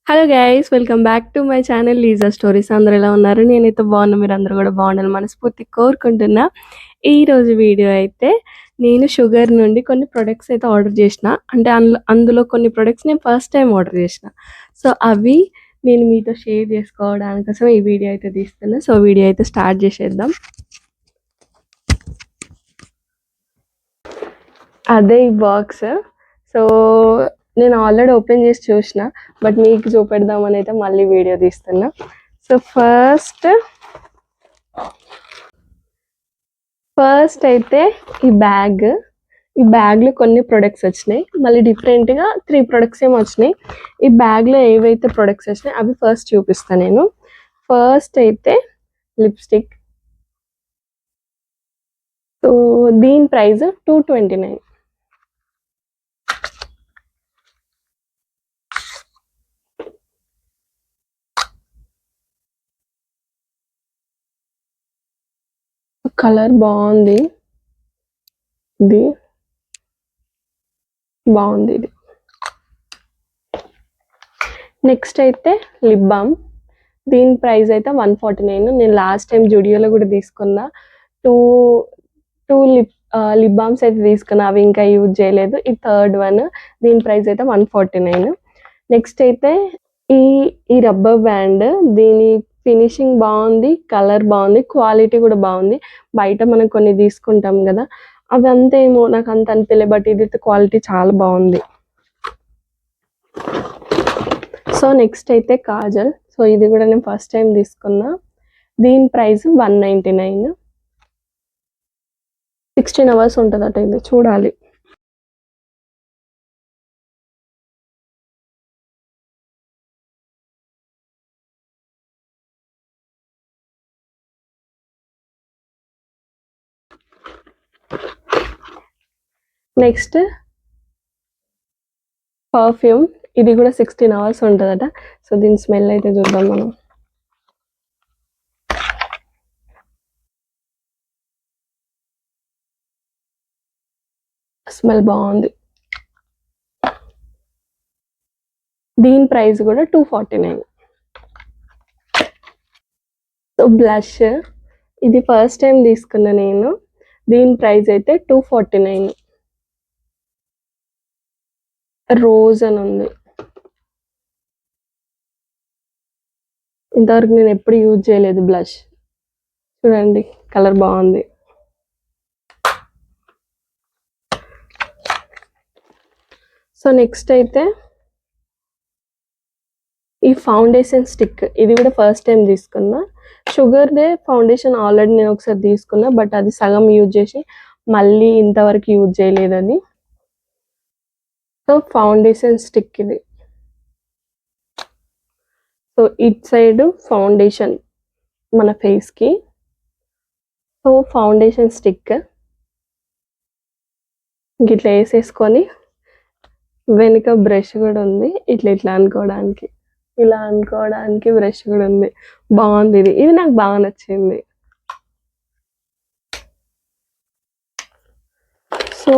Hello guys, welcome back to my channel లీజా stories. అందరూ ఎలా ఉన్నారు? నేనైతే బాగున్నా, మీరు అందరూ కూడా బాగుండాలి మనస్ఫూర్తి కోరుకుంటున్నా. ఈ రోజు వీడియో అయితే నేను షుగర్ నుండి కొన్ని ప్రొడక్ట్స్ అయితే ఆర్డర్ చేసిన. అంటే అందులో కొన్ని ప్రొడక్ట్స్ నేను ఫస్ట్ టైం ఆర్డర్ చేసిన. సో అవి నేను మీతో షేర్ చేసుకోవడానికోసం ఈ వీడియో అయితే తీస్తున్నా. సో వీడియో అయితే స్టార్ట్ చేసేద్దాం. అదే ఈ బాక్స్. సో నేను ఆల్రెడీ ఓపెన్ చేసి చూసిన, బట్ మీకు చూపెడదామని అయితే మళ్ళీ వీడియో తీస్తున్నా. సో ఫస్ట్ అయితే ఈ బ్యాగ్లో కొన్ని ప్రొడక్ట్స్ వచ్చినాయి. మళ్ళీ డిఫరెంట్గా 3 ప్రొడక్ట్స్ ఏమో వచ్చినాయి. ఈ బ్యాగ్లో ఏవైతే ప్రొడక్ట్స్ వచ్చినాయి అవి ఫస్ట్ చూపిస్తాను నేను. ఫస్ట్ అయితే లిప్స్టిక్. సో దీని ప్రైస్ 229. కలర్ బాగుంది, ఇది బాగుంది. ఇది నెక్స్ట్ అయితే లిప్ బామ్. దీని ప్రైస్ అయితే 149. నేను లాస్ట్ టైం జుడియోలో కూడా తీసుకున్నా. టూ టూ లిప్ బామ్స్ అయితే తీసుకున్నా, అవి ఇంకా యూజ్ చేయలేదు. ఈ థర్డ్ వన్. దీని ప్రైస్ అయితే 149. నెక్స్ట్ అయితే ఈ ఈ రబ్బర్ బ్యాండ్. దీని ఫినిషింగ్ బాగుంది, కలర్ బాగుంది, క్వాలిటీ కూడా బాగుంది. బయట మనం కొన్ని తీసుకుంటాం కదా, అవి అంతేమో నాకు అంత అనిపించలే, బట్ ఇది క్వాలిటీ చాలా బాగుంది. సో నెక్స్ట్ అయితే కాజల్. సో ఇది కూడా నేను ఫస్ట్ టైం తీసుకున్నా. దీని ప్రైస్ 199. 16 hours ఉంటుందట, ఇది చూడాలి. Next perfume. ఇది కూడా 16 hours ఉంటుందట. సో దీని స్మెల్ అయితే చూద్దాం మనం. స్మెల్ బాగుంది. దీని ప్రైస్ కూడా 249. So blush. ఇది ఫస్ట్ టైం తీసుకున్నా నేను. దీని ప్రైస్ అయితే 249. రోజ్ అని ఉంది. ఇంతవరకు నేను ఎప్పుడు యూజ్ చేయలేదు బ్లష్. చూడండి, కలర్ బాగుంది. సో నెక్స్ట్ అయితే ఈ ఫౌండేషన్ స్టిక్. ఇది కూడా ఫస్ట్ టైం తీసుకున్నా. షుగర్దే ఫౌండేషన్ ఆల్రెడీ నేను ఒకసారి తీసుకున్నా, బట్ అది సగం యూజ్ చేసి మళ్ళీ ఇంతవరకు యూజ్ చేయలేదు అది. సో ఫౌండేషన్ స్టిక్ ఇది. సో ఇట్ సైడ్ ఫౌండేషన్ మన ఫేస్కి. సో ఫౌండేషన్ స్టిక్ ఇట్లా వేసేసుకొని, వెనుక బ్రష్ కూడా ఉంది. ఇట్లా అనుకోవడానికి, ఇలా అనుకోవడానికి బ్రష్ కూడా ఉంది. బాగుంది. ఇది నాకు బాగా నచ్చింది. సో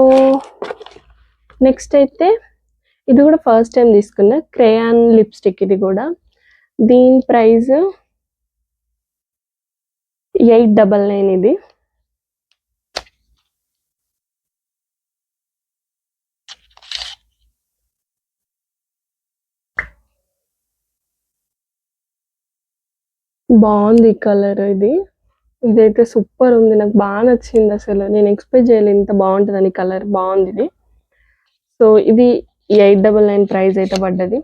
నెక్స్ట్ అయితే ఇది కూడా ఫస్ట్ టైం తీసుకున్నా, క్రేయాన్ లిప్స్టిక్. ఇది కూడా దీని ప్రైస్ 899. ఇది బాగుంది కలర్. ఇదైతే సూపర్ ఉంది, నాకు బాగా నచ్చింది. అసలు నేను ఎక్స్పెక్ట్ చేయలేదు ఇంత బాగుంటుందని. కలర్ బాగుంది ఇది. సో ఇది 899 ప్రైస్ అయితే పడ్డది.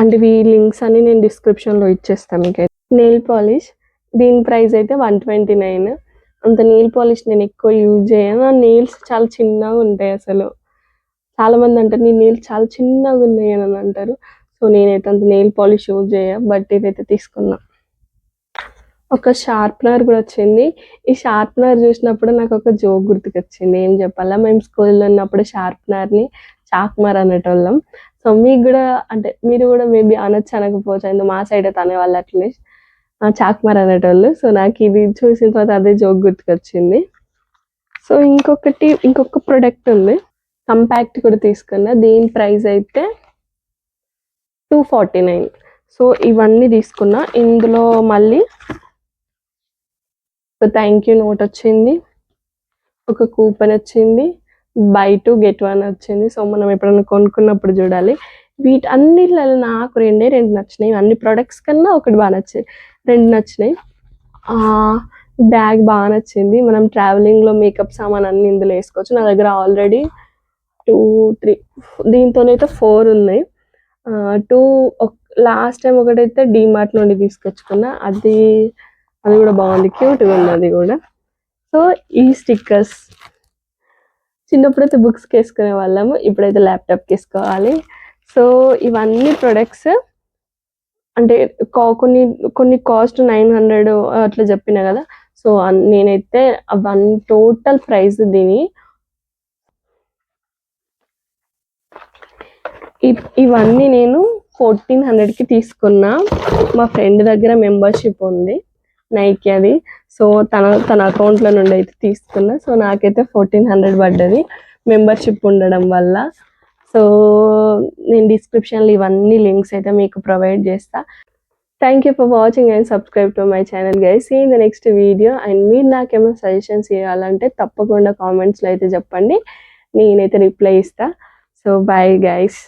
అంటే ఈ లింక్స్ అన్ని నేను డిస్క్రిప్షన్లో ఇచ్చేస్తాను మీకు. Nail polish. దీని ప్రైస్ అయితే 129. అంత నెయిల్ పాలిష్ నేను ఎక్కువ యూజ్ చేయను. నా నెయిల్స్ చాలా చిన్నగా ఉంటాయి. అసలు చాలా మంది అంటారు నీ నెయిల్స్ చాలా చిన్నగా ఉన్నాయి అని అంటారు. సో నేనైతే అంత నెయిల్ పాలిష్ యూజ్ చేయ, బట్ ఇదైతే తీసుకున్నా. ఒక షార్ప్నర్ కూడా వచ్చింది. ఈ షార్ప్నర్ చూసినప్పుడు నాకు ఒక జోక్ గుర్తుకొచ్చింది. ఏం చెప్పాలా, మేము స్కూల్లో ఉన్నప్పుడు షార్ప్నర్ని చాక్మార్ అనేటోళ్ళం. సో మీకు కూడా, అంటే మీరు కూడా మేబీ అనొచ్చు అనకపోవచ్చు, మా సైడ్ అయితే అనేవాళ్ళు అట్లీస్ట్ చాక్మార్ అనేటోళ్ళు. సో నాకు ఇది చూసిన తర్వాత అదే జోక్ గుర్తుకొచ్చింది. సో ఇంకొక ప్రొడక్ట్ ఉంది. కంపాక్ట్ కూడా తీసుకున్నా. దీని ప్రైస్ అయితే 249. సో ఇవన్నీ తీసుకున్నా. ఇందులో మళ్ళీ ఒక థ్యాంక్ యూ నోట్ వచ్చింది, ఒక కూపన్ వచ్చింది, బై 2 గెట్ 1 వచ్చింది. సో మనం ఎప్పుడైనా కొనుక్కున్నప్పుడు చూడాలి. వీటన్నిట్లలో నాకు 2 నచ్చినాయి. అన్ని ప్రొడక్ట్స్ కన్నా ఒకటి బాగా నచ్చింది, 2 నచ్చినాయి. బ్యాగ్ బాగా నచ్చింది. మనం ట్రావెలింగ్లో మేకప్ సామాన్ అన్ని ఇందులో వేసుకోవచ్చు. నా దగ్గర ఆల్రెడీ 2, 3 దీంతోనైతే 4 ఉన్నాయి. 2 లాస్ట్ టైం ఒకటైతే డీమార్ట్ నుండి తీసుకొచ్చుకున్నా. అది కూడా బాగుంది, క్యూట్గా ఉంది అది కూడా. సో ఈ స్టిక్కర్స్ చిన్నప్పుడైతే బుక్స్కి వేసుకునే వాళ్ళము, ఇప్పుడైతే ల్యాప్టాప్కి వేసుకోవాలి. సో ఇవన్నీ ప్రొడక్ట్స్ అంటే కొన్ని కాస్ట్ 900 అట్లా చెప్పిన కదా. సో నేనైతే టోటల్ ప్రైస్ దీని ఇవన్నీ నేను 1400కి తీసుకున్నా. మా ఫ్రెండ్ దగ్గర మెంబర్షిప్ ఉంది నైకి అది. సో తన అకౌంట్లో నుండి అయితే తీసుకున్నా. సో నాకైతే 1400 పడ్డది మెంబర్షిప్ ఉండడం వల్ల. సో నేను డిస్క్రిప్షన్లో ఇవన్నీ లింక్స్ అయితే మీకు ప్రొవైడ్ చేస్తా. Thank you for watching and subscribe to my channel guys. See in the next video. And మీరు నాకేమైనా సజెషన్స్ ఇవ్వాలంటే తప్పకుండా కామెంట్స్లో అయితే చెప్పండి, నేనైతే రిప్లై ఇస్తా. So bye guys.